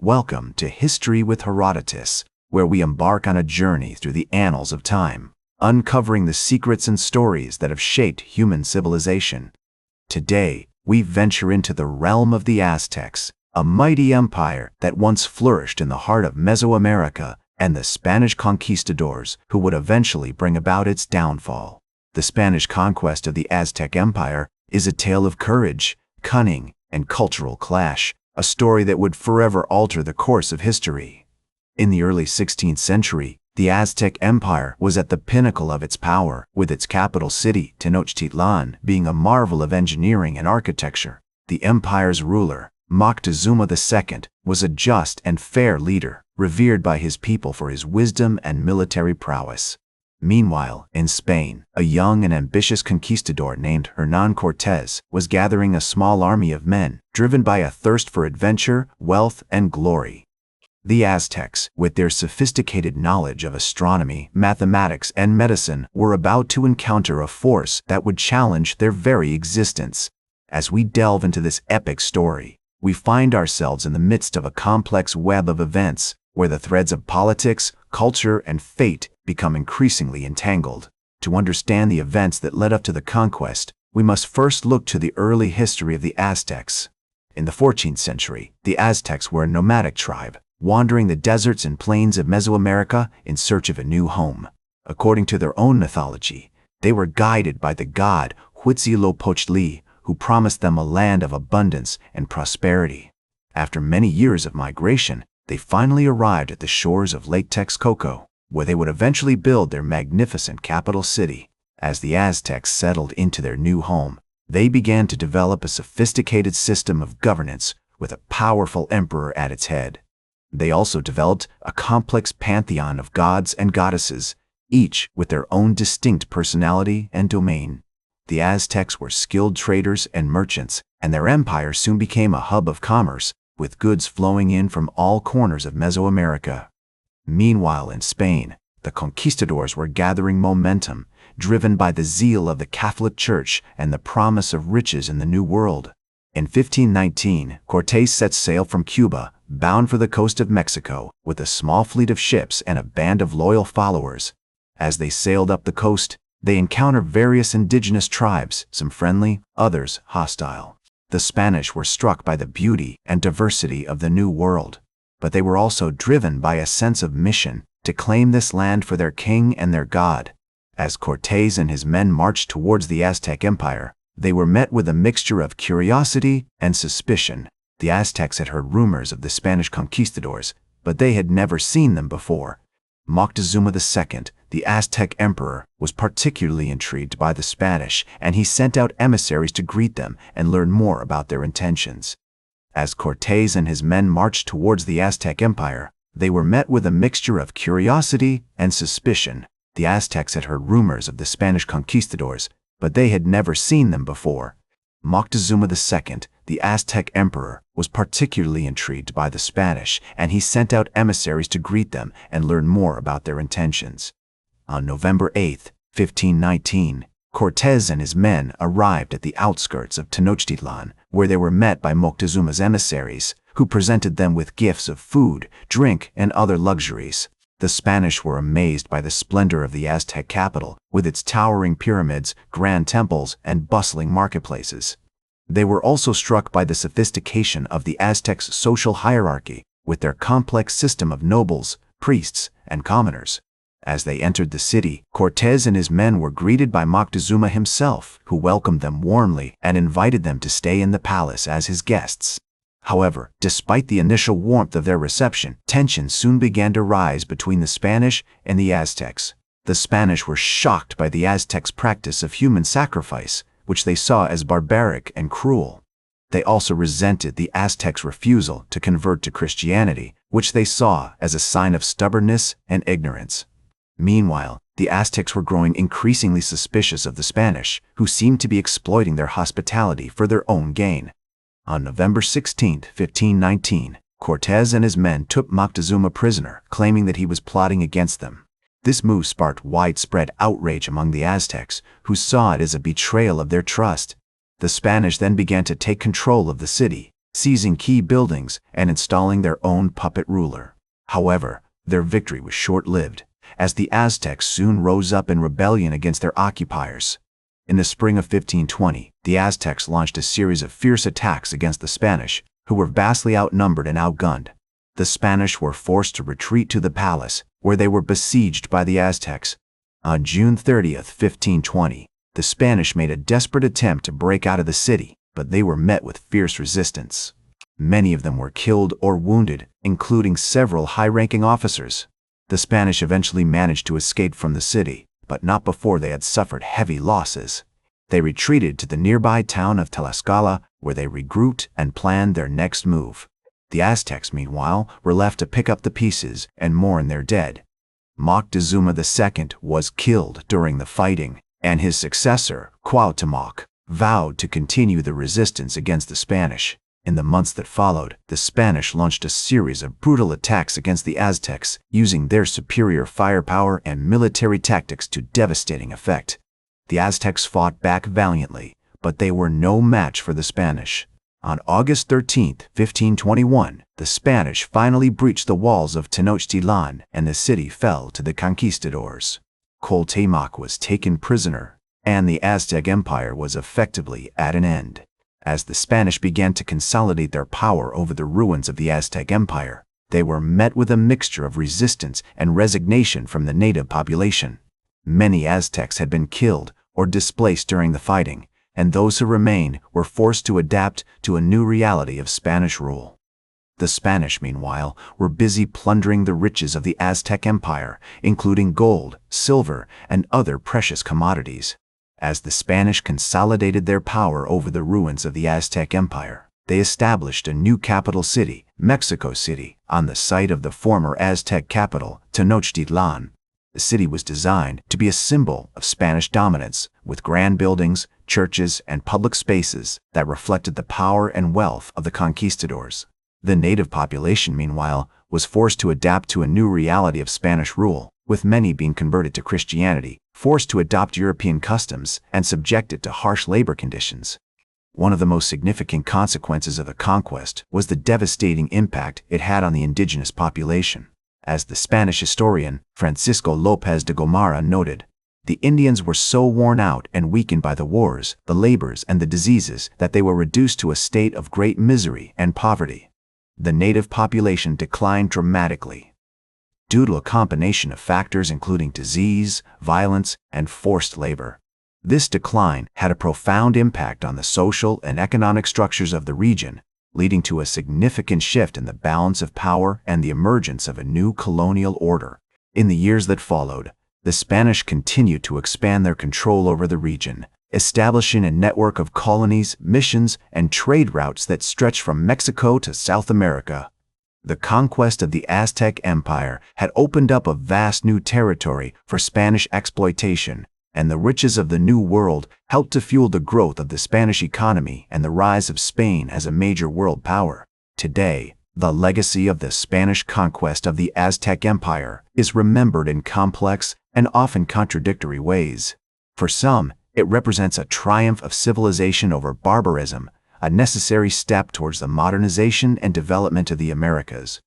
Welcome to History with Herodotus, where we embark on a journey through the annals of time, uncovering the secrets and stories that have shaped human civilization. Today, we venture into the realm of the Aztecs, a mighty empire that once flourished in the heart of Mesoamerica, and the Spanish conquistadors who would eventually bring about its downfall. The Spanish conquest of the Aztec Empire is a tale of courage, cunning, and cultural clash, a story that would forever alter the course of history. In the early 16th century, the Aztec Empire was at the pinnacle of its power, with its capital city, Tenochtitlan, being a marvel of engineering and architecture. The empire's ruler, Moctezuma II, was a just and fair leader, revered by his people for his wisdom and military prowess. Meanwhile, in Spain, a young and ambitious conquistador named Hernán Cortés was gathering a small army of men, driven by a thirst for adventure, wealth, and glory. The Aztecs, with their sophisticated knowledge of astronomy, mathematics, and medicine, were about to encounter a force that would challenge their very existence. As we delve into this epic story, we find ourselves in the midst of a complex web of events, where the threads of politics, culture, and fate become increasingly entangled. To understand the events that led up to the conquest, we must first look to the early history of the Aztecs. In the 14th century, the Aztecs were a nomadic tribe, wandering the deserts and plains of Mesoamerica in search of a new home. According to their own mythology, they were guided by the god Huitzilopochtli, who promised them a land of abundance and prosperity. After many years of migration, they finally arrived at the shores of Lake Texcoco, where they would eventually build their magnificent capital city. As the Aztecs settled into their new home, they began to develop a sophisticated system of governance with a powerful emperor at its head. They also developed a complex pantheon of gods and goddesses, each with their own distinct personality and domain. The Aztecs were skilled traders and merchants, and their empire soon became a hub of commerce, with goods flowing in from all corners of Mesoamerica. Meanwhile, in Spain, the conquistadors were gathering momentum, driven by the zeal of the Catholic Church and the promise of riches in the New World. In 1519, Cortés set sail from Cuba, bound for the coast of Mexico, with a small fleet of ships and a band of loyal followers. As they sailed up the coast, they encountered various indigenous tribes, some friendly, others hostile. The Spanish were struck by the beauty and diversity of the New World, but they were also driven by a sense of mission to claim this land for their king and their god. As Cortés and his men marched towards the Aztec Empire, they were met with a mixture of curiosity and suspicion. The Aztecs had heard rumors of the Spanish conquistadors, but they had never seen them before. Moctezuma II, the Aztec emperor, was particularly intrigued by the Spanish, and he sent out emissaries to greet them and learn more about their intentions. As Cortés and his men marched towards the Aztec Empire, they were met with a mixture of curiosity and suspicion. The Aztecs had heard rumors of the Spanish conquistadors, but they had never seen them before. Moctezuma II, the Aztec emperor, was particularly intrigued by the Spanish, and he sent out emissaries to greet them and learn more about their intentions. On November 8, 1519, Cortés and his men arrived at the outskirts of Tenochtitlan, where they were met by Moctezuma's emissaries, who presented them with gifts of food, drink, and other luxuries. The Spanish were amazed by the splendor of the Aztec capital, with its towering pyramids, grand temples, and bustling marketplaces. They were also struck by the sophistication of the Aztecs' social hierarchy, with their complex system of nobles, priests, and commoners. As they entered the city, Cortés and his men were greeted by Moctezuma himself, who welcomed them warmly and invited them to stay in the palace as his guests. However, despite the initial warmth of their reception, tensions soon began to rise between the Spanish and the Aztecs. The Spanish were shocked by the Aztecs' practice of human sacrifice, which they saw as barbaric and cruel. They also resented the Aztecs' refusal to convert to Christianity, which they saw as a sign of stubbornness and ignorance. Meanwhile, the Aztecs were growing increasingly suspicious of the Spanish, who seemed to be exploiting their hospitality for their own gain. On November 16, 1519, Cortés and his men took Moctezuma prisoner, claiming that he was plotting against them. This move sparked widespread outrage among the Aztecs, who saw it as a betrayal of their trust. The Spanish then began to take control of the city, seizing key buildings and installing their own puppet ruler. However, their victory was short-lived, as the Aztecs soon rose up in rebellion against their occupiers. In the spring of 1520, the Aztecs launched a series of fierce attacks against the Spanish, who were vastly outnumbered and outgunned. The Spanish were forced to retreat to the palace, where they were besieged by the Aztecs. On June 30th, 1520, the Spanish made a desperate attempt to break out of the city, but they were met with fierce resistance. Many of them were killed or wounded, including several high-ranking officers. The Spanish eventually managed to escape from the city, but not before they had suffered heavy losses. They retreated to the nearby town of Tlaxcala, where they regrouped and planned their next move. The Aztecs, meanwhile, were left to pick up the pieces and mourn their dead. Moctezuma II was killed during the fighting, and his successor, Cuauhtémoc, vowed to continue the resistance against the Spanish. In the months that followed, the Spanish launched a series of brutal attacks against the Aztecs, using their superior firepower and military tactics to devastating effect. The Aztecs fought back valiantly, but they were no match for the Spanish. On August 13, 1521, the Spanish finally breached the walls of Tenochtitlan, and the city fell to the conquistadors. Cuauhtémoc was taken prisoner, and the Aztec Empire was effectively at an end. As the Spanish began to consolidate their power over the ruins of the Aztec Empire, they were met with a mixture of resistance and resignation from the native population. Many Aztecs had been killed or displaced during the fighting, and those who remained were forced to adapt to a new reality of Spanish rule. The Spanish, meanwhile, were busy plundering the riches of the Aztec Empire, including gold, silver, and other precious commodities. As the Spanish consolidated their power over the ruins of the Aztec Empire, they established a new capital city, Mexico City, on the site of the former Aztec capital, Tenochtitlan. The city was designed to be a symbol of Spanish dominance, with grand buildings, churches, and public spaces that reflected the power and wealth of the conquistadors. The native population, meanwhile, was forced to adapt to a new reality of Spanish rule, with many being converted to Christianity, forced to adopt European customs, and subjected to harsh labor conditions. One of the most significant consequences of the conquest was the devastating impact it had on the indigenous population. As the Spanish historian Francisco López de Gomara noted, the Indians were so worn out and weakened by the wars, the labors, and the diseases that they were reduced to a state of great misery and poverty. The native population declined dramatically, due to a combination of factors including disease, violence, and forced labor. This decline had a profound impact on the social and economic structures of the region, leading to a significant shift in the balance of power and the emergence of a new colonial order. In the years that followed, the Spanish continued to expand their control over the region, establishing a network of colonies, missions, and trade routes that stretched from Mexico to South America. The conquest of the Aztec Empire had opened up a vast new territory for Spanish exploitation, and the riches of the New World helped to fuel the growth of the Spanish economy and the rise of Spain as a major world power. Today, the legacy of the Spanish conquest of the Aztec Empire is remembered in complex and often contradictory ways. For some, it represents a triumph of civilization over barbarism, a necessary step towards the modernization and development of the Americas.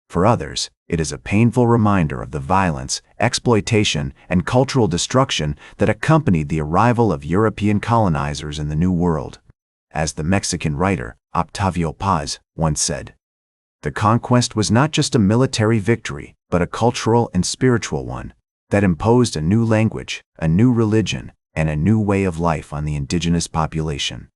For others, it is a painful reminder of the violence, exploitation, and cultural destruction that accompanied the arrival of European colonizers in the New World. As the Mexican writer Octavio Paz once said, "The conquest was not just a military victory, but a cultural and spiritual one that imposed a new language, a new religion, and a new way of life on the indigenous population."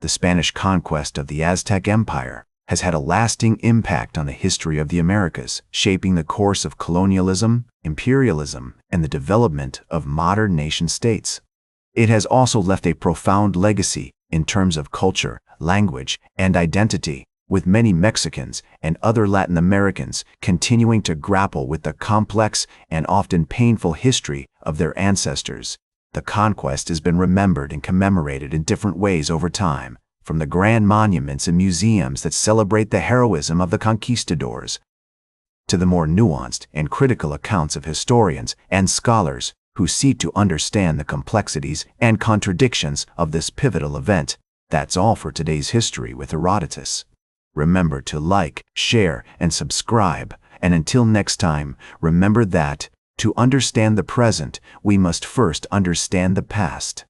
The Spanish conquest of the Aztec Empire has had a lasting impact on the history of the Americas, shaping the course of colonialism, imperialism, and the development of modern nation-states. It has also left a profound legacy in terms of culture, language, and identity, with many Mexicans and other Latin Americans continuing to grapple with the complex and often painful history of their ancestors. The conquest has been remembered and commemorated in different ways over time, from the grand monuments and museums that celebrate the heroism of the conquistadors, to the more nuanced and critical accounts of historians and scholars who seek to understand the complexities and contradictions of this pivotal event. That's all for today's History with Herodotus. Remember to like, share, and subscribe. And until next time, remember that, to understand the present, we must first understand the past.